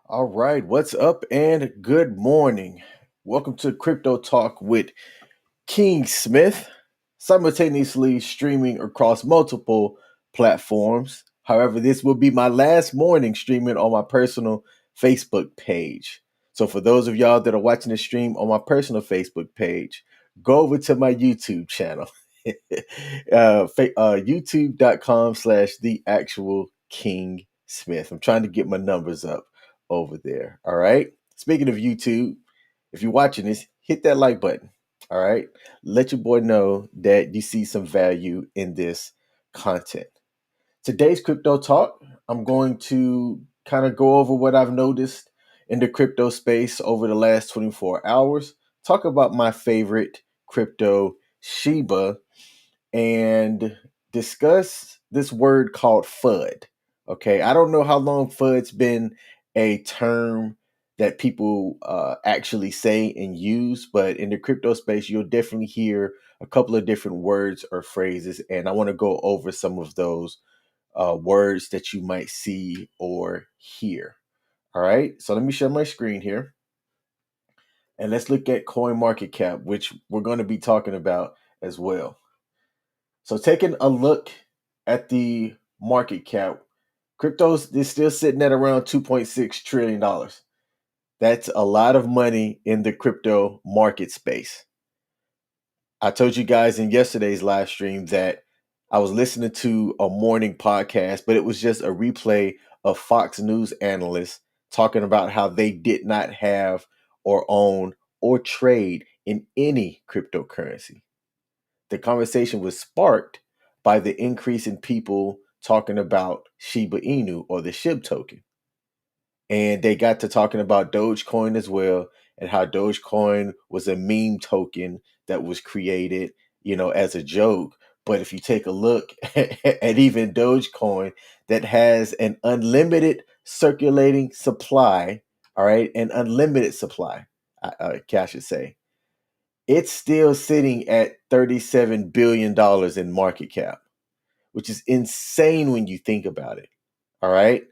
All right, what's up and good morning. Welcome to Crypto Talk with King Smith, simultaneously streaming across multiple platforms. However, this will be my last morning streaming on my personal Facebook page. So, for those of y'all that are watching the stream on my personal Facebook page, go over to my YouTube channel, youtube.com/slash the actual King Smith. I'm trying to get my numbers up over there. All right. Speaking of YouTube, if you're watching this, hit that like button. All right. Let your boy know that you see some value in this content. Today's crypto talk, I'm going to kind of go over what I've noticed in the crypto space over the last 24 hours, talk about my favorite crypto, Shiba, and discuss this word called FUD. Okay, I don't know how long FUD's been a term that people actually say and use, but in the crypto space, you'll definitely hear a couple of different words or phrases, and I want to go over some of those words that you might see or hear. All right, so let me share my screen here, and let's look at CoinMarketCap, which we're going to be talking about as well. So taking a look at the market cap, cryptos is still sitting at around $2.6 trillion. That's a lot of money in the crypto market space. I told you guys in yesterday's live stream that I was listening to a morning podcast, but it was just a replay of Fox News analysts talking about how they did not have or own or trade in any cryptocurrency. The conversation was sparked by the increase in people talking about Shiba Inu or the SHIB token. And they got to talking about Dogecoin as well, and how Dogecoin was a meme token that was created, as a joke. But if you take a look at even Dogecoin that has an unlimited circulating supply, all right, an unlimited supply, I should say, it's still sitting at $37 billion in market cap, which is insane when you think about it. All right.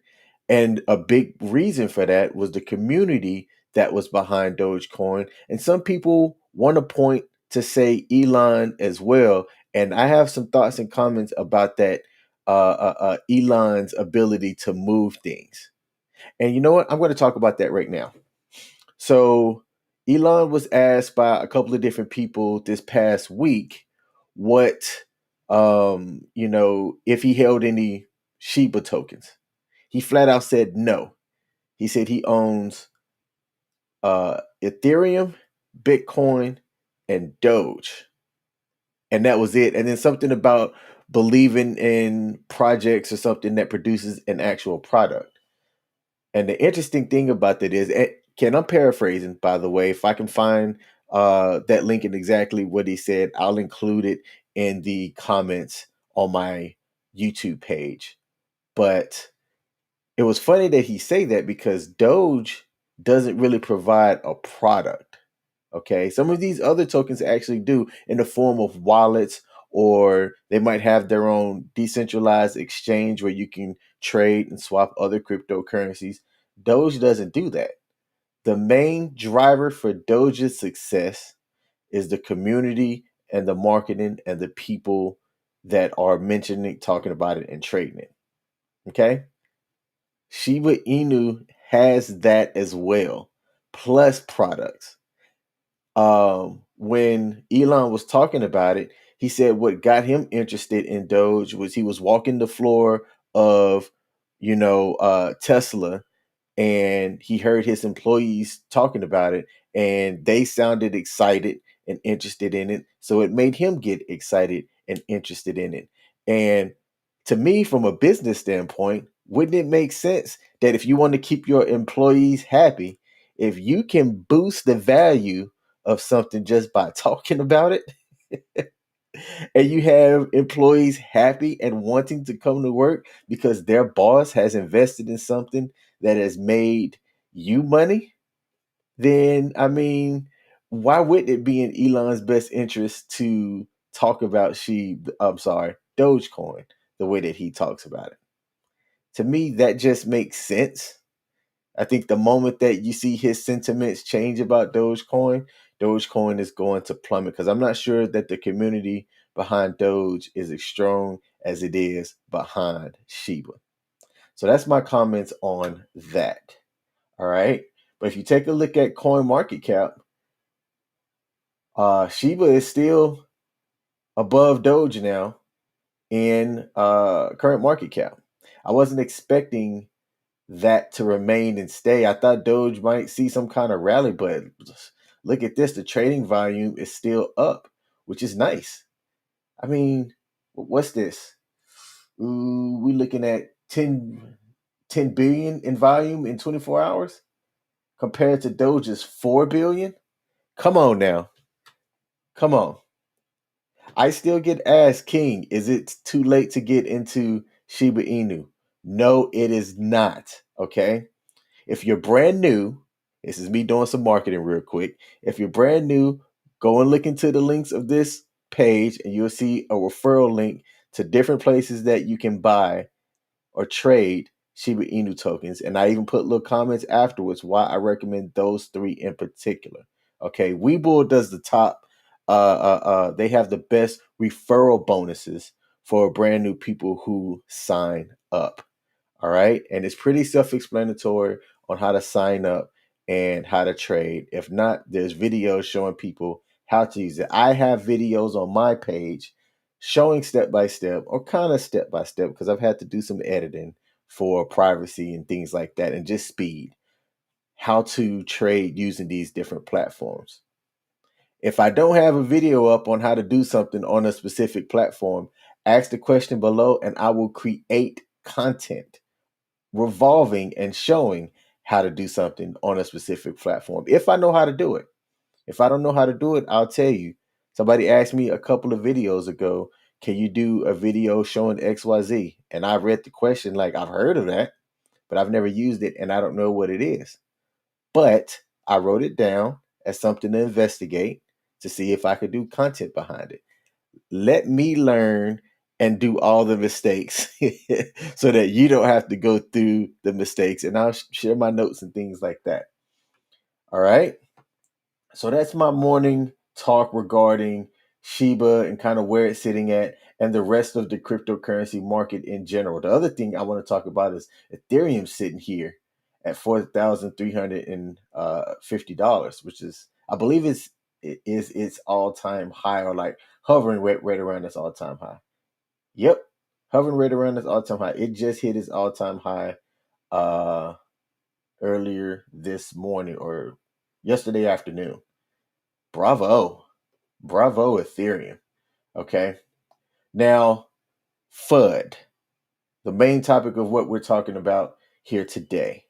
And a big reason for that was the community that was behind Dogecoin. And some people want to point to say Elon as well. And I have some thoughts and comments about that Elon's ability to move things. And you know what? I'm going to talk about that right now. So Elon was asked by a couple of different people this past week what if he held any Shiba tokens. He flat out said no. He said he owns Ethereum, Bitcoin, and Doge. And that was it. And then something about believing in projects or something that produces an actual product. And the interesting thing about that is, I'm paraphrasing, by the way. If I can find that link and exactly what he said, I'll include it in the comments on my YouTube page. But it was funny that he say that because Doge doesn't really provide a product. Okay, some of these other tokens actually do in the form of wallets, or they might have their own decentralized exchange where you can trade and swap other cryptocurrencies. Doge doesn't do that. The main driver for Doge's success is the community and the marketing and the people that are mentioning, talking about it, and trading it. Okay, Shiba Inu has that as well, plus products. When Elon was talking about it, he said what got him interested in Doge was he was walking the floor of, Tesla, and he heard his employees talking about it, and they sounded excited and interested in it. So it made him get excited and interested in it. And to me, from a business standpoint, wouldn't it make sense that if you want to keep your employees happy, if you can boost the value of something just by talking about it, and you have employees happy and wanting to come to work because their boss has invested in something that has made you money, then I mean, why wouldn't it be in Elon's best interest to talk about Dogecoin the way that he talks about it? To me, that just makes sense. I think the moment that you see his sentiments change about Dogecoin is going to plummet, because I'm not sure that the community behind Doge is as strong as it is behind Shiba. So that's my comments on that. All right. But if you take a look at CoinMarketCap, Shiba is still above Doge now in current market cap. I wasn't expecting that to remain and stay. I thought Doge might see some kind of rally, but look at this. The trading volume is still up, which is nice. I mean, what's this? Ooh, we're looking at 10 billion in volume in 24 hours compared to Doge's 4 billion. Come on now. Come on. I still get asked, King, is it too late to get into Shiba Inu? No, it is not. Okay. If you're brand new, this is me doing some marketing real quick. If you're brand new, go and look into the links of this page and you'll see a referral link to different places that you can buy or trade Shiba Inu tokens. And I even put little comments afterwards why I recommend those three in particular. Okay, Webull does the top. They have the best referral bonuses for brand new people who sign up. All right, and it's pretty self-explanatory on how to sign up and how to trade. If not, there's videos showing people how to use it. I have videos on my page showing step by step, or kind of step by step, because I've had to do some editing for privacy and things like that, and just speed, how to trade using these different platforms. If I don't have a video up on how to do something on a specific platform, ask the question below and I will create content revolving and showing how to do something on a specific platform. If I know how to do it. If I don't know how to do it, I'll tell you. Somebody asked me a couple of videos ago, can you do a video showing XYZ? And I read the question like, I've heard of that, but I've never used it and I don't know what it is. But I wrote it down as something to investigate to see if I could do content behind it. Let me learn and do all the mistakes so that you don't have to go through the mistakes, and I'll share my notes and things like that. All right. So that's my morning talk regarding Shiba and kind of where it's sitting at and the rest of the cryptocurrency market in general. The other thing I want to talk about is Ethereum sitting here at $4,350, which is, I believe it is its all-time high, or like hovering right around its all-time high. Yep. Hovering right around its all-time high. It just hit its all-time high earlier this morning or yesterday afternoon. Bravo. Bravo, Ethereum. Okay. Now, FUD, the main topic of what we're talking about here today.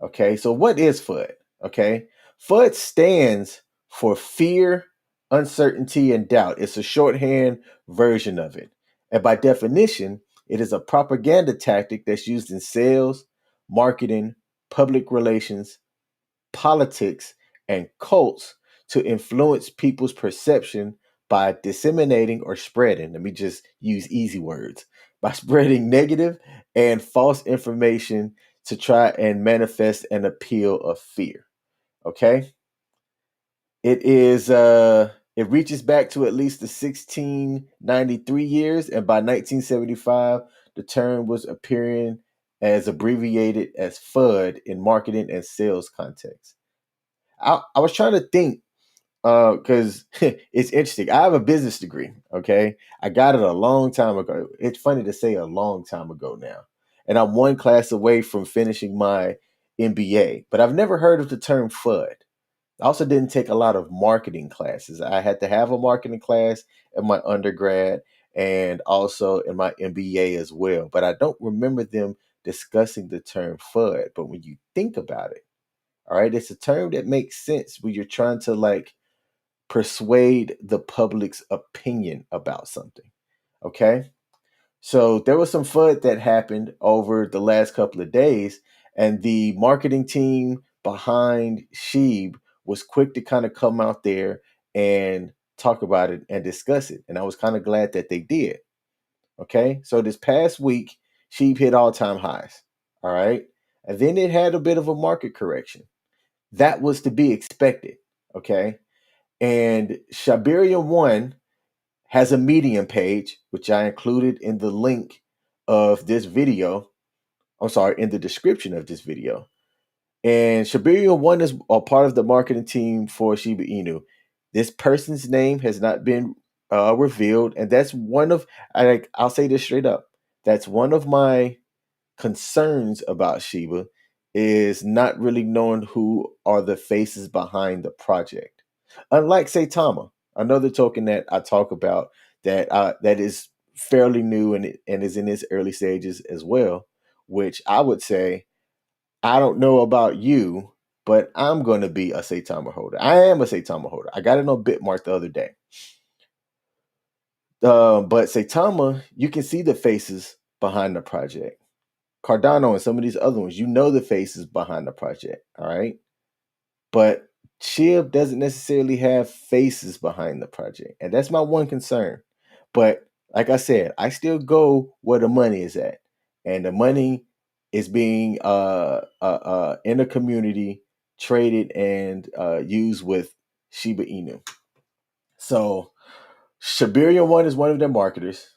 Okay. So, what is FUD? Okay. FUD stands for fear, uncertainty, and doubt. It's a shorthand version of it. And by definition, it is a propaganda tactic that's used in sales, marketing, public relations, politics, and cults to influence people's perception by disseminating or spreading. Let me just use easy words, by spreading negative and false information to try and manifest an appeal of fear. Okay. It reaches back to at least the 1693 years, and by 1975, the term was appearing as abbreviated as FUD in marketing and sales context. I was trying to think because it's interesting. I have a business degree. Okay, I got it a long time ago. It's funny to say a long time ago now, and I'm one class away from finishing my MBA. But I've never heard of the term FUD. I also didn't take a lot of marketing classes. I had to have a marketing class in my undergrad and also in my MBA as well. But I don't remember them discussing the term FUD. But when you think about it, all right, it's a term that makes sense when you're trying to like persuade the public's opinion about something. Okay. So there was some FUD that happened over the last couple of days, and the marketing team behind SHIB was quick to kind of come out there and talk about it and discuss it. And I was kind of glad that they did. Okay. So this past week, SHIB hit all time highs. All right. and then it had a bit of a market correction. That was to be expected, okay? And Shibarium 1 has a Medium page, which I included in the link of this video. I'm sorry, in the description of this video. And Shibarium 1 is a part of the marketing team for Shiba Inu. This person's name has not been revealed, and that's one of, I'll say this straight up, that's one of my concerns about Shiba, is not really knowing who are the faces behind the project. Unlike Saitama, another token that I talk about that is fairly new and is in its early stages as well, which I would say, I don't know about you, but I'm going to be a Saitama holder. I am a Saitama holder. I got it on Bitmark the other day. But Saitama, you can see the faces behind the project. Cardano and some of these other ones, you know the faces behind the project, all right? But SHIB doesn't necessarily have faces behind the project, and that's my one concern. But like I said, I still go where the money is at, and the money is being in the community traded and used with Shiba Inu. So Shibarium 1 is one of their marketers,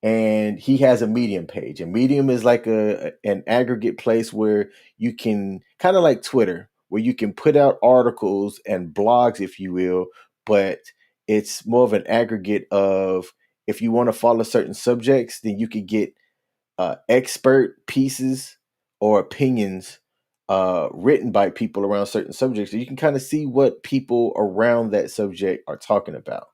and he has a Medium page. And Medium is like an aggregate place where you can, kind of like Twitter, where you can put out articles and blogs, if you will, but it's more of an aggregate of, if you want to follow certain subjects, then you could get expert pieces or opinions written by people around certain subjects. So you can kind of see what people around that subject are talking about.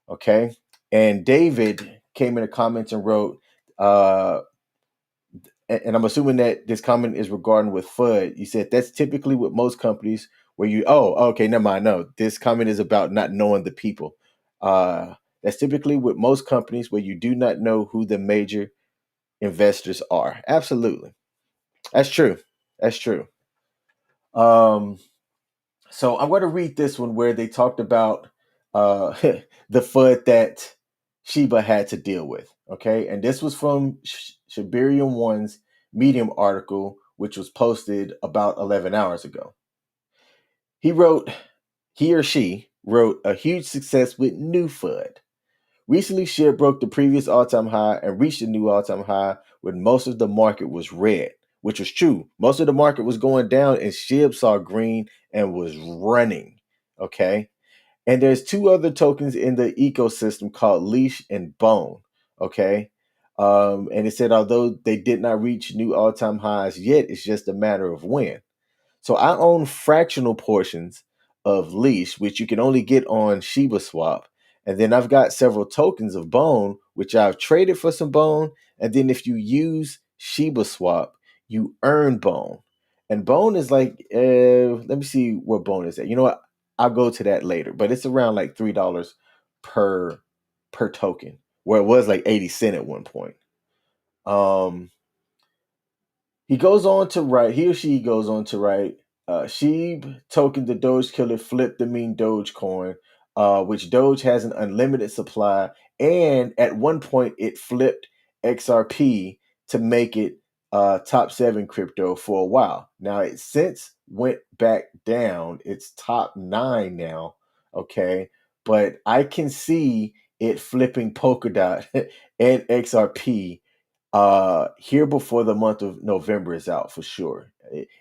Okay. And David came in the comments and wrote, and I'm assuming that this comment is regarding with FUD. You said that's typically with most companies where you, okay, never mind. No, this comment is about not knowing the people. That's typically with most companies where you do not know who the major investors are. Absolutely. That's true. That's true. So I'm going to read this one where they talked about the FUD that Shiba had to deal with. Okay. And this was from Shibarium 1's Medium article, which was posted about 11 hours ago. He or she wrote, a huge success with new FUD. Recently, SHIB broke the previous all-time high and reached a new all-time high when most of the market was red, which was true. Most of the market was going down and SHIB saw green and was running, okay? And there's two other tokens in the ecosystem called Leash and Bone, okay? And it said, although they did not reach new all-time highs yet, it's just a matter of when. So I own fractional portions of Leash, which you can only get on Shiba Swap. And then I've got several tokens of Bone, which I've traded for some Bone. And then if you use Shiba Swap, you earn Bone. And Bone is like, let me see where Bone is at. You know what? I'll go to that later. But it's around like $3 per token, where it was like 80 cents at one point. He goes on to write, he or she goes on to write, SHIB token, the Doge killer, flipped the meme Dogecoin, which Doge has an unlimited supply. And at one point, it flipped XRP to make it top 7 crypto for a while. Now, it since went back down. It's top 9 now. Okay. But I can see it flipping Polkadot and XRP here before the month of November is out for sure.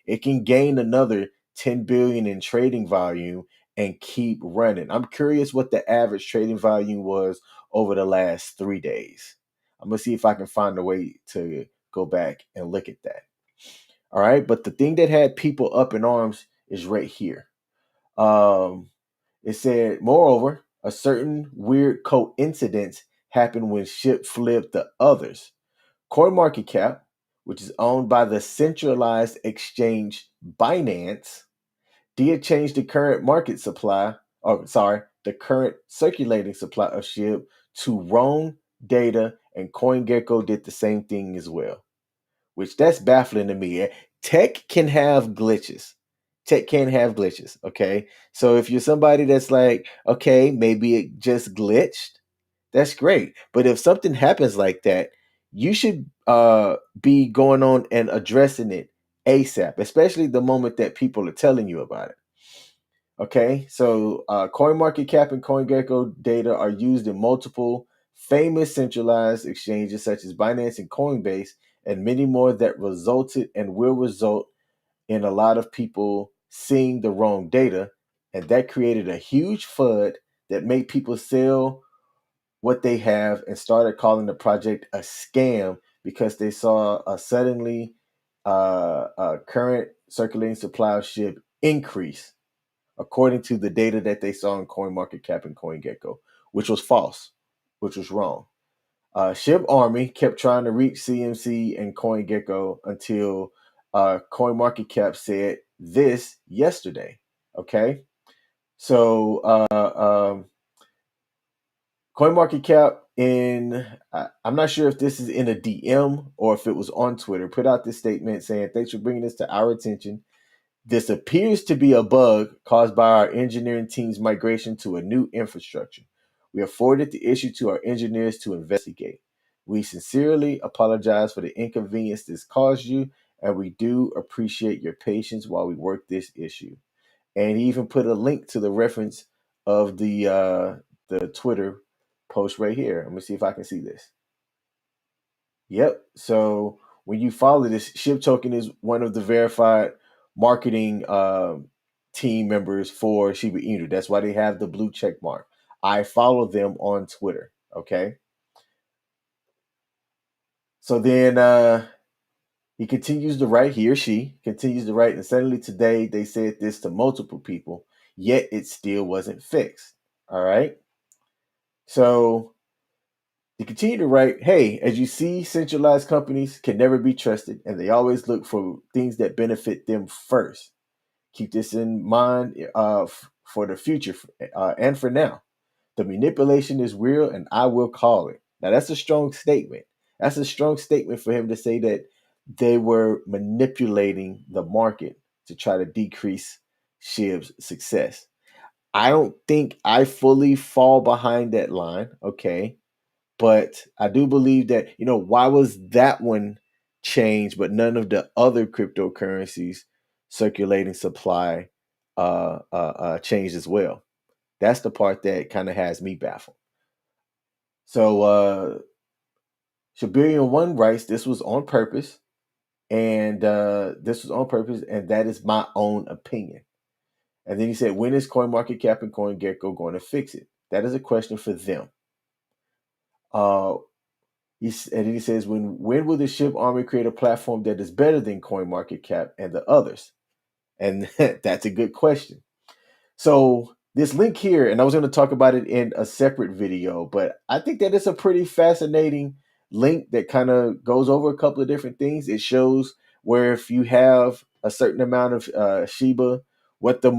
It can gain another 10 billion in trading volume and keep running. I'm curious what the average trading volume was over the last 3 days. I'm gonna see if I can find a way to go back and look at that. All right, but the thing that had people up in arms is right here. It said, moreover, a certain weird coincidence happened when SHIB flipped the others. CoinMarketCap, which is owned by the centralized exchange Binance, did change the current the current circulating supply of SHIB to wrong data, and CoinGecko did the same thing as well, which that's baffling to me. Tech can have glitches. Tech can have glitches, okay? So if you're somebody that's like, okay, maybe it just glitched, that's great. But if something happens like that, you should be going on and addressing it ASAP, especially the moment that people are telling you about it. Okay, so CoinMarketCap and CoinGecko data are used in multiple famous centralized exchanges such as Binance and Coinbase, and many more that resulted and will result in a lot of people seeing the wrong data. And that created a huge FUD that made people sell what they have and started calling the project a scam because they saw a suddenly current circulating supply of SHIB increase according to the data that they saw in CoinMarketCap and CoinGecko, which was false, which was wrong. SHIB Army kept trying to reach CMC and CoinGecko until CoinMarketCap said this yesterday. Okay, so CoinMarketCap I'm not sure if this is in a DM or if it was on Twitter, put out this statement saying, "Thanks for bringing this to our attention. This appears to be a bug caused by our engineering team's migration to a new infrastructure. We have forwarded the issue to our engineers to investigate. We sincerely apologize for the inconvenience this caused you, and we do appreciate your patience while we work this issue." And he even put a link to the reference of the Twitter post right here. Let me see if I can see this. Yep. So when you follow this, SHIB Token is one of the verified marketing team members for Shiba Inu. That's why they have the blue check mark. I follow them on Twitter. Okay. So then he continues to write, he or she continues to write, and suddenly today they said this to multiple people, yet it still wasn't fixed. All right. So you continue to write, hey, as you see, centralized companies can never be trusted, and they always look for things that benefit them first. Keep this in mind for the future and for now. The manipulation is real, and I will call it. Now, that's a strong statement. That's a strong statement for him to say that they were manipulating the market to try to decrease SHIB's success. I don't think I fully fall behind that line, okay? But I do believe that, why was that one changed, but none of the other cryptocurrencies circulating supply changed as well? That's the part that kind of has me baffled. So Shibarian One writes, this was on purpose, and that is my own opinion. And then he said, when is CoinMarketCap and CoinGecko going to fix it? That is a question for them. And he says, when will the SHIB Army create a platform that is better than CoinMarketCap and the others? And that's a good question. So this link here, and I was going to talk about it in a separate video, but I think that it's a pretty fascinating link that kind of goes over a couple of different things. It shows where if you have a certain amount of Shiba, what the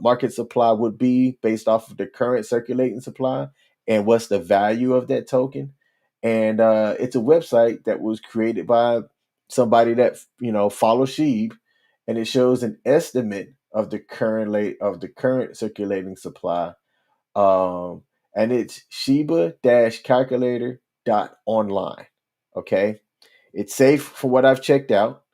market supply would be based off of the current circulating supply, and what's the value of that token. And it's a website that was created by somebody that follows SHIB, and it shows an estimate of the current circulating supply, and it's Shiba-calculator.online. Okay, it's safe for what I've checked out,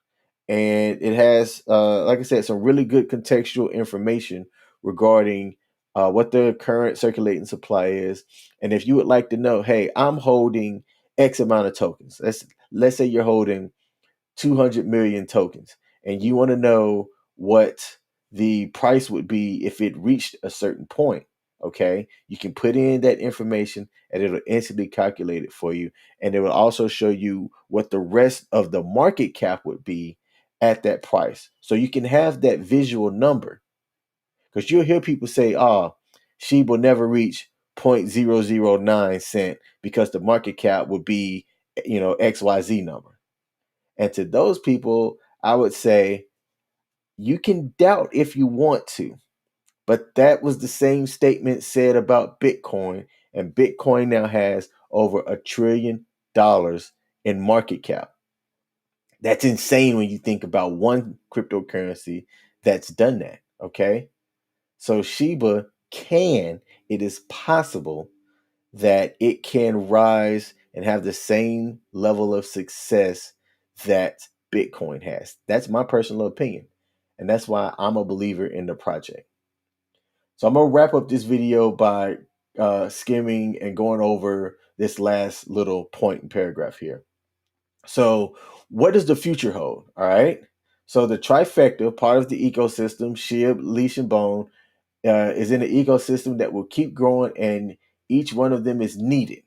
and it has, like I said, some really good contextual information regarding what the current circulating supply is. And if you would like to know, hey, I'm holding X amount of tokens. Let's say you're holding 200 million tokens, and you want to know what the price would be if it reached a certain point. Okay, you can put in that information and it'll instantly calculate it for you. And it will also show you what the rest of the market cap would be at that price. So you can have that visual number, because you'll hear people say, SHIB will never reach 0.009 cent because the market cap would be, XYZ number. And to those people, I would say you can doubt if you want to, but that was the same statement said about Bitcoin, and Bitcoin now has over $1 trillion in market cap. That's insane when you think about one cryptocurrency that's done that, okay? So Shiba it is possible that it can rise and have the same level of success that Bitcoin has. That's my personal opinion. And that's why I'm a believer in the project. So I'm going to wrap up this video by skimming and going over this last little point and paragraph here. So what does the future hold? All right. So the trifecta, part of the ecosystem, SHIB, leash, and bone, is in an ecosystem that will keep growing, and each one of them is needed.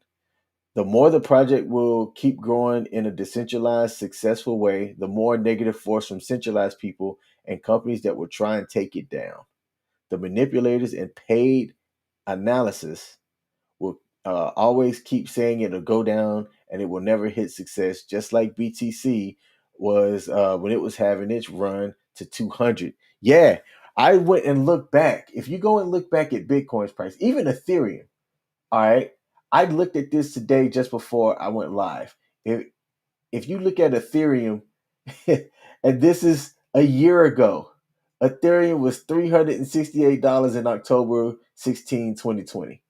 The more the project will keep growing in a decentralized, successful way, the more negative force from centralized people and companies that will try and take it down. The manipulators and paid analysis will always keep saying it'll go down and it will never hit success, just like BTC was when it was having its run to 200. Yeah, I went and looked back. If you go and look back at Bitcoin's price, even Ethereum, all right, I looked at this today just before I went live. If you look at Ethereum, and this is a year ago, Ethereum was $368 in October 16, 2020.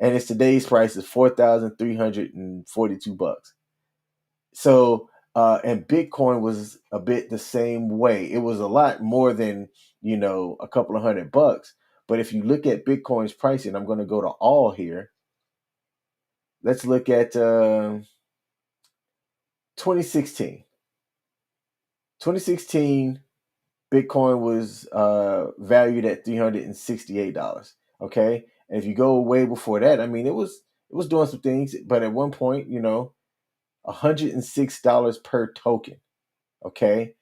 And its today's price is $4,342. So, and Bitcoin was a bit the same way. It was a lot more than, a couple of $100. But if you look at Bitcoin's pricing, I'm going to go to all here. Let's look at 2016. 2016, Bitcoin was valued at $368. Okay, and if you go way before that, I mean, it was doing some things, but at one point, $106 per token. Okay,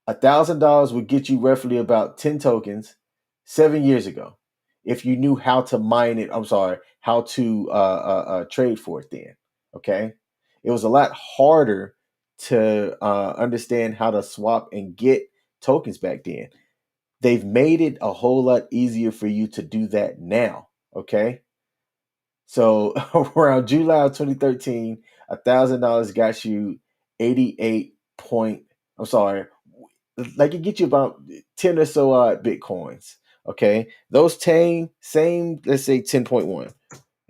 $1,000 would get you roughly about 10 tokens 7 years ago, if you knew how to mine it. I'm sorry, how to trade for it then. Okay, it was a lot harder to understand how to swap and get tokens back then. They've made it a whole lot easier for you to do that now. Okay, so around July of 2013, $1,000 got you 88 point. I'm sorry, like it gets you about 10 or so odd Bitcoins. Okay, those same, let's say 10.1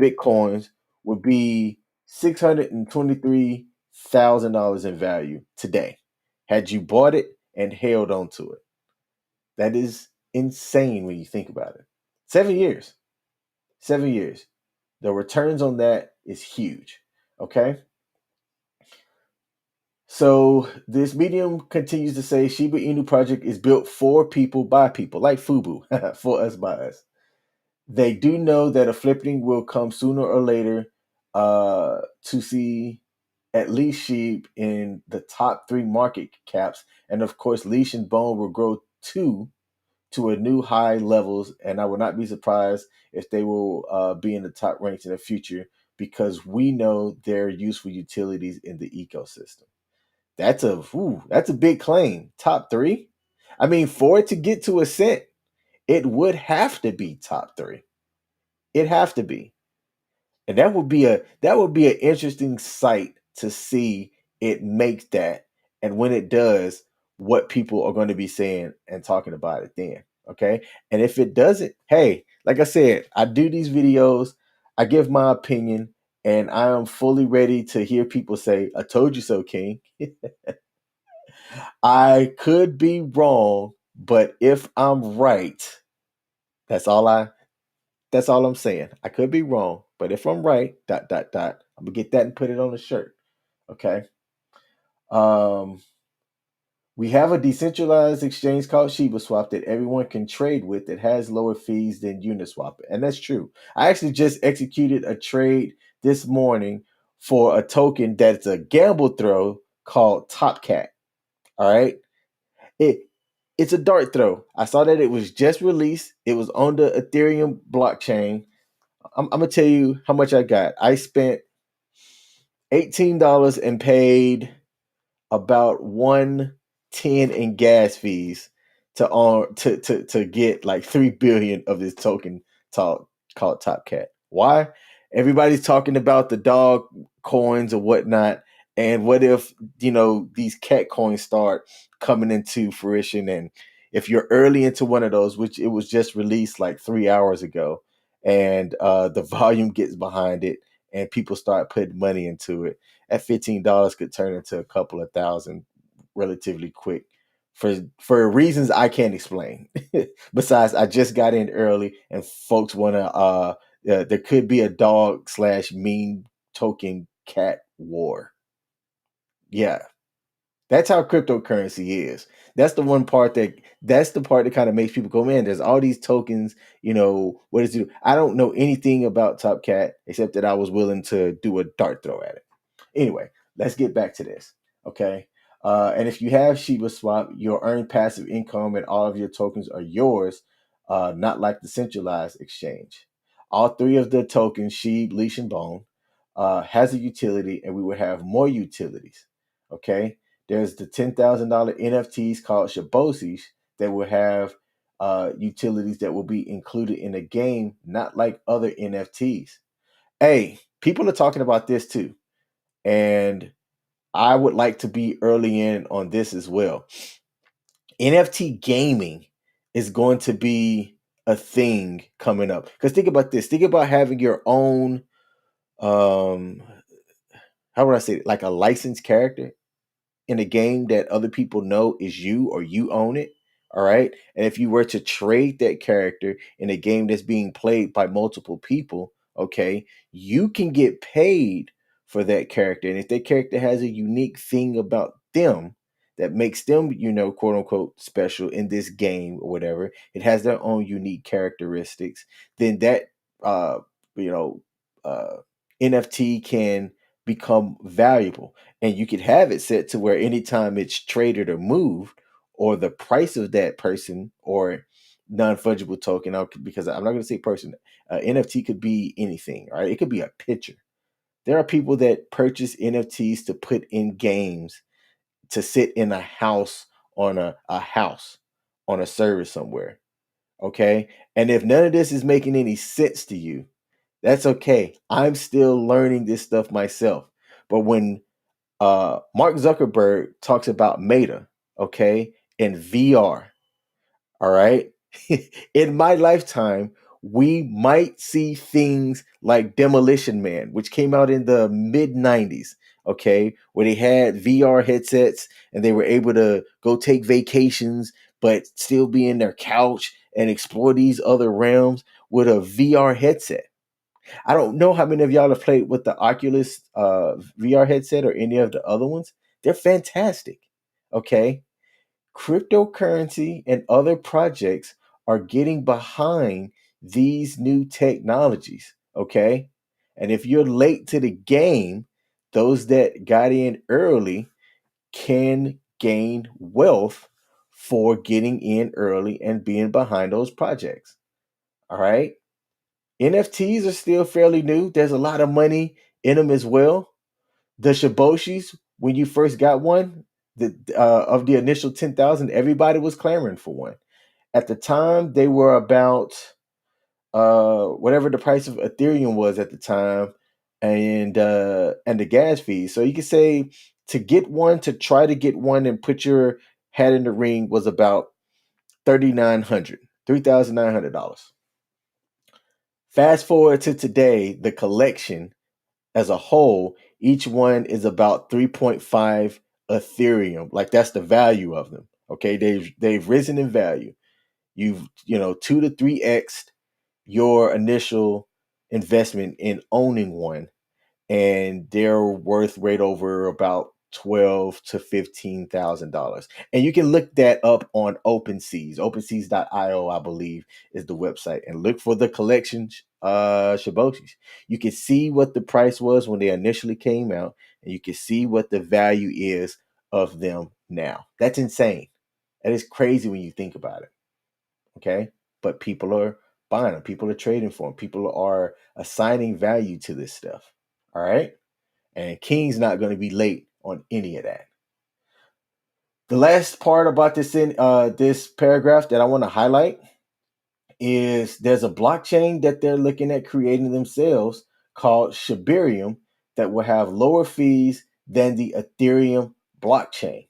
Bitcoins would be $623,000 in value today, had you bought it and held on to it. That is insane when you think about it. 7 years. 7 years. The returns on that is huge. Okay. So this medium continues to say Shiba Inu project is built for people by people, like FUBU, for us by us. They do know that a flipping will come sooner or later to see at least SHIB in the top 3 market caps. And of course, leash and bone will grow to a new high levels. And I would not be surprised if they will be in the top ranks in the future, because we know their useful utilities in the ecosystem. That's a big claim. Top 3. I mean, for it to get to a cent, it would have to be top 3. It have to be. And that would be an interesting sight to see it make that. And when it does, what people are going to be saying and talking about it then. Okay. And if it doesn't, hey, like I said, I do these videos, I give my opinion, and I am fully ready to hear people say, I told you so, King. I could be wrong, but if I'm right, that's all I'm saying. I could be wrong, but if I'm right, ... I'm gonna get that and put it on a shirt. Okay. Um, we have a decentralized exchange called ShibaSwap that everyone can trade with that has lower fees than Uniswap, and that's true. I actually just executed a trade this morning for a token that's a gamble throw called Top Cat. All right. It's a dart throw. I saw that it was just released. It was on the Ethereum blockchain. I'm gonna tell you how much I got. I spent $18 and paid about 110 in gas fees to get like 3 billion of this token called Top Cat. Why? Everybody's talking about the dog coins or whatnot. And what if, these cat coins start coming into fruition? And if you're early into one of those, which it was just released like 3 hours ago, and the volume gets behind it and people start putting money into it, at $15 could turn into a couple of thousand relatively quick for reasons I can't explain. Besides, I just got in early, and folks want to. There could be a dog slash meme token cat war. Yeah, that's how cryptocurrency is. That's the one part that's the part that kind of makes people go, man, there's all these tokens, what does it do? I don't know anything about Top Cat except that I was willing to do a dart throw at it. Anyway, let's get back to this. Okay. And if you have Shiba Swap, you'll earn passive income and all of your tokens are yours, not like the centralized exchange. All three of the tokens, SHIB, Leash, and Bone, has a utility, and we will have more utilities. Okay. There's the $10,000 NFTs called Shiboshis that will have utilities that will be included in the game, not like other NFTs. Hey, people are talking about this too. And I would like to be early in on this as well. NFT gaming is going to be a thing coming up. Because think about this. Think about having your own, how would I say it? Like a licensed character in a game that other people know is you or you own it. All right. And if you were to trade that character in a game that's being played by multiple people, okay, you can get paid for that character. And if that character has a unique thing about them that makes them, quote unquote, special in this game or whatever, it has their own unique characteristics, then that, uh, you know, uh, NFT can become valuable. And you could have it set to where anytime it's traded or moved, or the price of that person or non-fungible token, because I'm not going to say person, NFT could be anything, right? It could be a picture. There are people that purchase NFTs to put in games to sit in a house on a house on a server somewhere. Okay. And if none of this is making any sense to you, that's okay. I'm still learning this stuff myself. But when Mark Zuckerberg talks about Meta, okay, and VR. All right. In my lifetime, we might see things like Demolition Man, which came out in the mid 90s, okay, where they had VR headsets and they were able to go take vacations, but still be in their couch and explore these other realms with a VR headset. I don't know how many of y'all have played with the Oculus VR headset or any of the other ones. They're fantastic. Okay. Cryptocurrency and other projects are getting behind these new technologies. Okay. And if you're late to the game, those that got in early can gain wealth for getting in early and being behind those projects. All right. NFTs are still fairly new. There's a lot of money in them as well. The Shiboshis, when you first got one, of the initial 10,000, everybody was clamoring for one. At the time, they were about whatever the price of Ethereum was at the time, and the gas fees. So you could say to try to get one and put your hat in the ring was about $3,900. Fast forward to today, the collection as a whole, each one is about 3.5 Ethereum. Like that's the value of them. Okay, they've risen in value. You've 2 to 3x your initial investment in owning one, and they're worth right over about $12,000 to $15,000. And you can look that up on OpenSeas. OpenSeas.io, I believe, is the website. And look for the collection Shiboshis. You can see what the price was when they initially came out, and you can see what the value is of them now. That's insane. That is crazy when you think about it. Okay? But people are buying them. People are trading for them. People are assigning value to this stuff. All right? And King's not going to be late on any of that. The last part about this paragraph that I want to highlight is there's a blockchain that they're looking at creating themselves called Shibarium that will have lower fees than the Ethereum blockchain.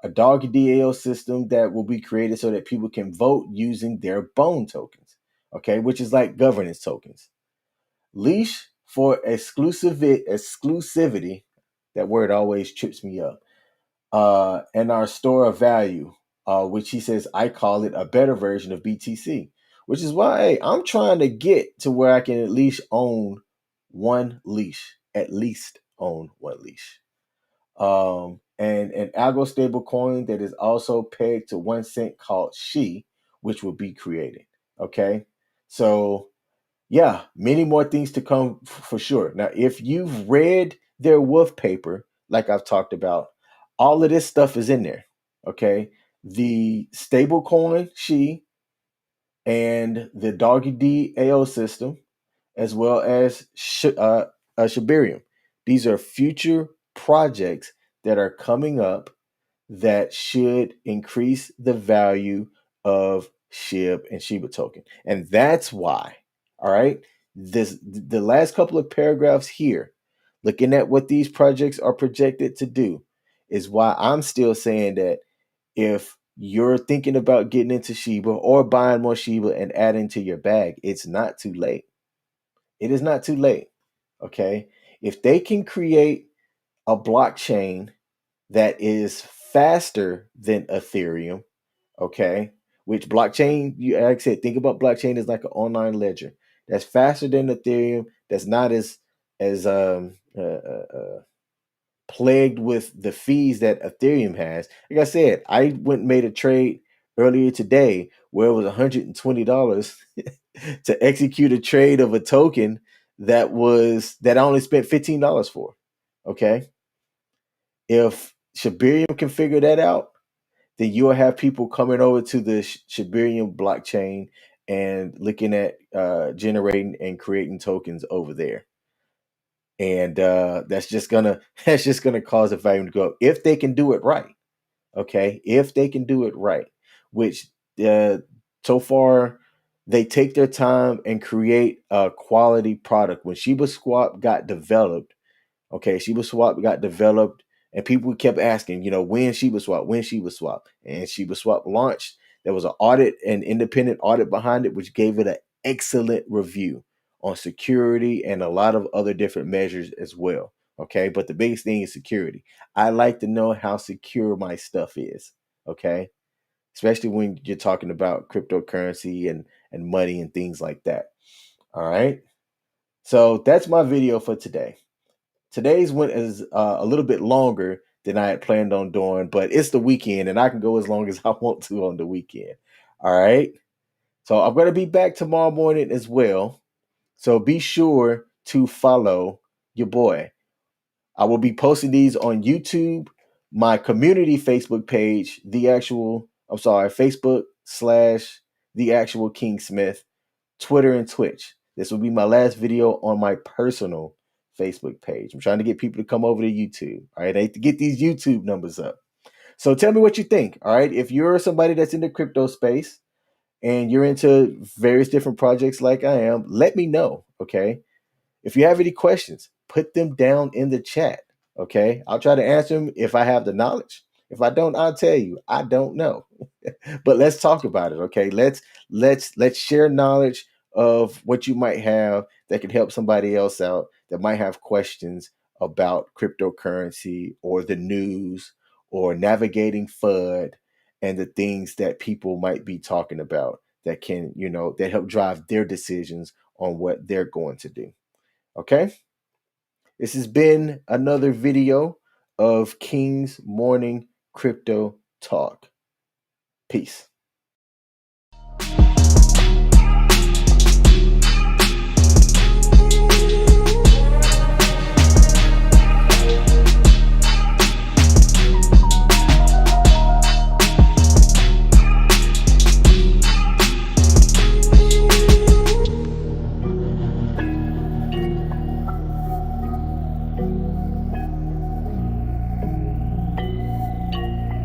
A dog DAO system that will be created so that people can vote using their bone tokens, okay, which is like governance tokens. Leash for exclusivity. That word always trips me up. and our store of value, which he says I call it a better version of BTC, which is why, hey, I'm trying to get to where I can at least own one leash, and an algo stable coin that is also pegged to 1 cent called SHI, which will be created. Okay, so yeah, many more things to come for sure. Now, if you've read their wolf paper, like I've talked about, all of this stuff is in there. Okay, the stable coin SHI and the Doggy D AO system, as well as Shibarium. These are future projects that are coming up that should increase the value of SHIB and Shiba token. And that's why, all right, the last couple of paragraphs here, looking at what these projects are projected to do, is why I'm still saying that if you're thinking about getting into Shiba or buying more Shiba and adding to your bag, it's not too late. It is not too late. Okay. If they can create a blockchain that is faster than Ethereum, okay, which blockchain, you like I said, think about blockchain as like an online ledger that's faster than Ethereum, that's not as plagued with the fees that Ethereum has. Like I said, I went and made a trade earlier today where it was $120 to execute a trade of a token that I only spent $15 for. Okay. If Shibarium can figure that out, then you'll have people coming over to the Shibarium blockchain and looking at generating and creating tokens over there. And that's just gonna cause the value to go up if they can do it right. Okay, if they can do it right, which uh, so far they take their time and create a quality product. When Shiba Swap got developed, okay, Shiba Swap got developed, and people kept asking, when Shiba Swap, and Shiba Swap launched. There was an independent audit behind it, which gave it an excellent review on security and a lot of other different measures as well. Okay, but the biggest thing is security. I like to know how secure my stuff is. Okay, especially when you're talking about cryptocurrency and money and things like that. All right, so that's my video for today. Today's one is a little bit longer than I had planned on doing, but it's the weekend and I can go as long as I want to on the weekend. All right. So I'm going to be back tomorrow morning as well. So be sure to follow your boy. I will be posting these on YouTube, my community Facebook page, Facebook/ the actual King Smith, Twitter, and Twitch. This will be my last video on my personal Facebook page. I'm trying to get people to come over to YouTube. All right, I need to get these YouTube numbers up. So tell me what you think. All right, if you're somebody that's in the crypto space and you're into various different projects like I am, let me know. Okay, if you have any questions, put them down in the chat. Okay, I'll try to answer them if I have the knowledge. If I don't, I'll tell you I don't know. But let's talk about it. Okay, let's share knowledge of what you might have that can help somebody else out that might have questions about cryptocurrency or the news or navigating FUD and the things that people might be talking about that can, that help drive their decisions on what they're going to do. Okay, this has been another video of King's Morning Crypto Talk. Peace.